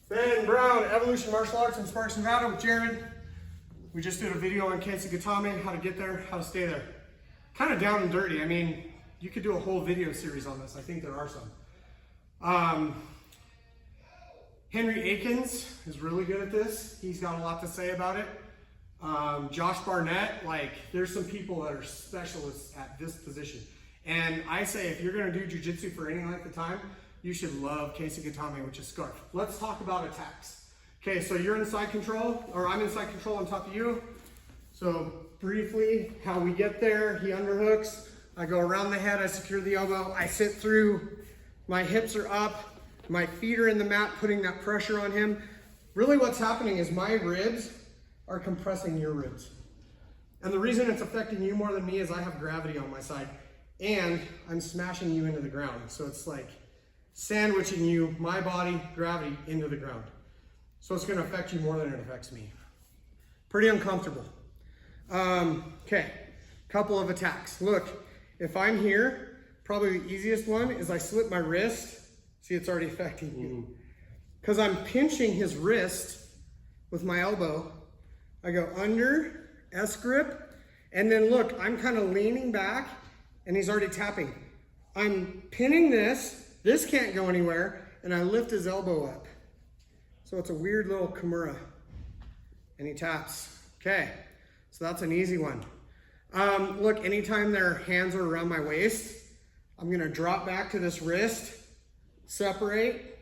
Ben Brown, Evolution Martial Arts in Sparks, Nevada with Jared. We just did a video on Kesa Gatame, how to get there, how to stay there. Kind of down and dirty. I mean, you could do a whole video series on this. I think there are some. Henry Akins is really good at this. He's got a lot to say about it. Josh Barnett, like there's some people that are specialists at this position. And I say if you're gonna do jiu-jitsu for any length of time, you should love Kesa Gatame, which is scarf. Let's talk about attacks. Okay, so you're in side control, or I'm in side control on top of you. So briefly, how we get there, he underhooks. I go around the head, I secure the elbow, I sit through, my hips are up, my feet are in the mat, putting that pressure on him. Really what's happening is my ribs are compressing your ribs. And the reason it's affecting you more than me is I have gravity on my side and I'm smashing you into the ground. So it's like sandwiching you, my body, gravity into the ground. So it's gonna affect you more than it affects me. Pretty uncomfortable. Okay, couple of attacks. Look, if I'm here, probably the easiest one is I slip my wrist. See, it's already affecting you. Because I'm pinching his wrist with my elbow. I go under, S grip, and then look, I'm kind of leaning back and he's already tapping. I'm pinning this can't go anywhere, and I lift his elbow up. So it's a weird little Kimura, and he taps. Okay, so that's an easy one. Look, anytime their hands are around my waist, I'm gonna drop back to this wrist, separate,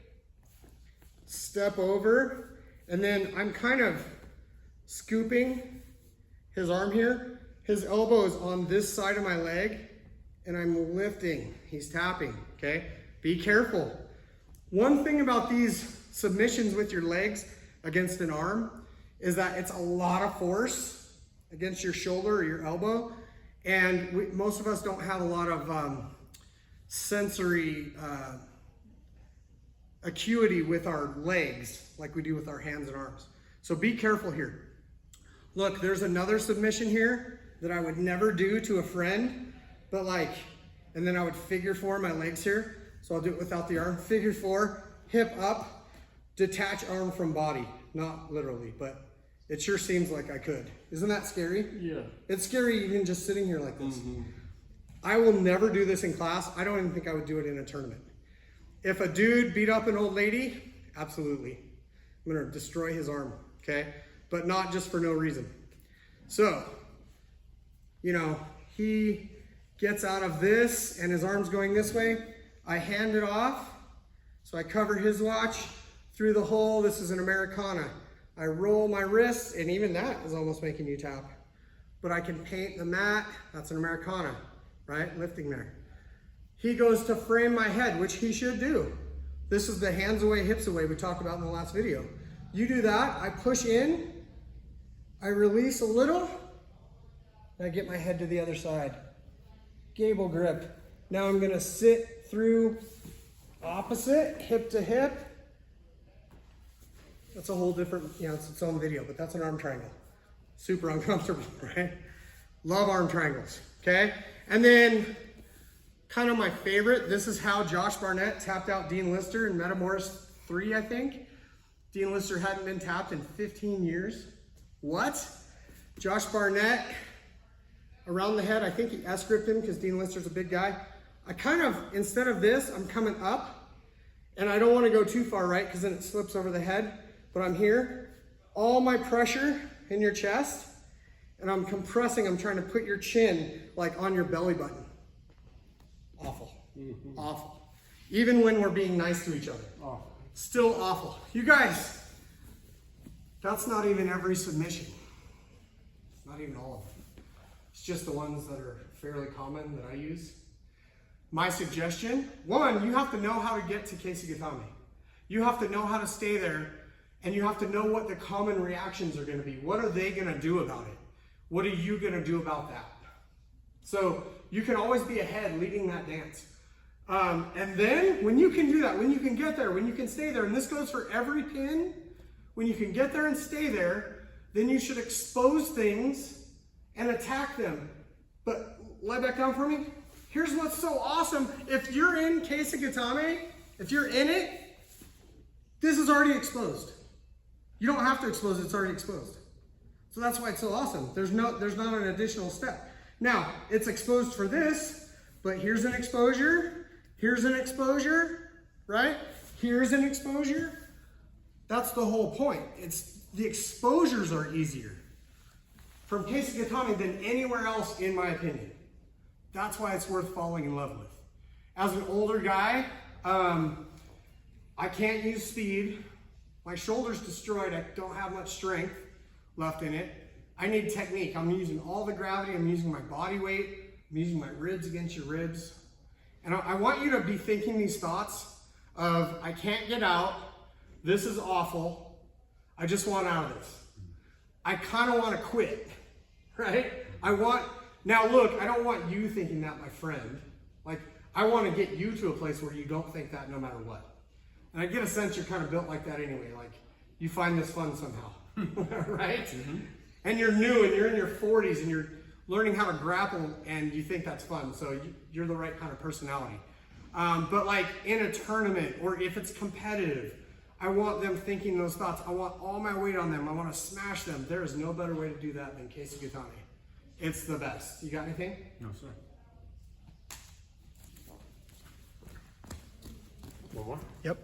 step over, and then I'm kind of scooping his arm here. His elbow is on this side of my leg, and I'm lifting. He's tapping, okay? Be careful. One thing about these submissions with your legs against an arm is that it's a lot of force against your shoulder or your elbow, and most of us don't have a lot of sensory acuity with our legs like we do with our hands and arms. So be careful here. Look, there's another submission here that I would never do to a friend, but like, and then I would figure four my legs here. So I'll do it without the arm. Figure four, hip up, detach arm from body. Not literally, but it sure seems like I could. Isn't that scary? Yeah. It's scary even just sitting here like this. I will never do this in class. I don't even think I would do it in a tournament. If a dude beat up an old lady, absolutely. I'm gonna destroy his arm, okay? But not just for no reason. So, you know, he gets out of this and his arm's going this way. I hand it off, so I cover his watch through the hole. This is an Americana. I roll my wrists, and even that is almost making you tap. But I can paint the mat. That's an Americana, right? Lifting there. He goes to frame my head, which he should do. This is the hands away, hips away we talked about in the last video. You do that, I push in, I release a little, and I get my head to the other side. Gable grip. Now I'm gonna sit through opposite, hip to hip. That's a whole different, you know, it's its own video, but that's an arm triangle. Super uncomfortable, right? Love arm triangles, okay? And then, kind of my favorite, this is how Josh Barnett tapped out Dean Lister in Metamoris 3, I think. Dean Lister hadn't been tapped in 15 years. What? Josh Barnett, around the head, I think he S-gripped him because Dean Lister's a big guy. I kind of, instead of this, I'm coming up, and I don't want to go too far right because then it slips over the head, but I'm here. All my pressure in your chest, and I'm compressing, I'm trying to put your chin like on your belly button. Awful, awful. Even when we're being nice to each other. Awful. Still awful. You guys, that's not even every submission. It's not even all of them. It's just the ones that are fairly common that I use. My suggestion, one, you have to know how to get to Kesa Gatame. You have to know how to stay there, and you have to know what the common reactions are gonna be. What are they gonna do about it? What are you gonna do about that? So you can always be ahead leading that dance. And then when you can do that, when you can get there, when you can stay there, and this goes for every pin, when you can get there and stay there, then you should expose things and attack them. But lie back down for me. Here's what's so awesome. If you're in Kesa Gatame, if you're in it, This is already exposed. You don't have to expose it, it's already exposed. So that's why it's so awesome. There's not an additional step. Now, it's exposed for this, but here's an exposure, right? Here's an exposure. That's the whole point. The exposures are easier from Kesa Gatame than anywhere else, in my opinion. That's why it's worth falling in love with. As an older guy, I can't use speed. My shoulder's destroyed. I don't have much strength left in it. I need technique. I'm using all the gravity. I'm using my body weight. I'm using my ribs against your ribs. And I want you to be thinking these thoughts of, I can't get out. This is awful. I just want out of this. I kind of want to quit, right? Now look, I don't want you thinking that, my friend. Like, I want to get you to a place where you don't think that no matter what. And I get a sense you're kind of built like that anyway. Like, you find this fun somehow, right? Mm-hmm. And you're new and you're in your 40s and you're learning how to grapple and you think that's fun. So you're the right kind of personality. But like in a tournament or if it's competitive, I want them thinking those thoughts. I want all my weight on them. I want to smash them. There is no better way to do that than Kesa Gatame. It's the best. You got anything? No, sir. One more? Yep.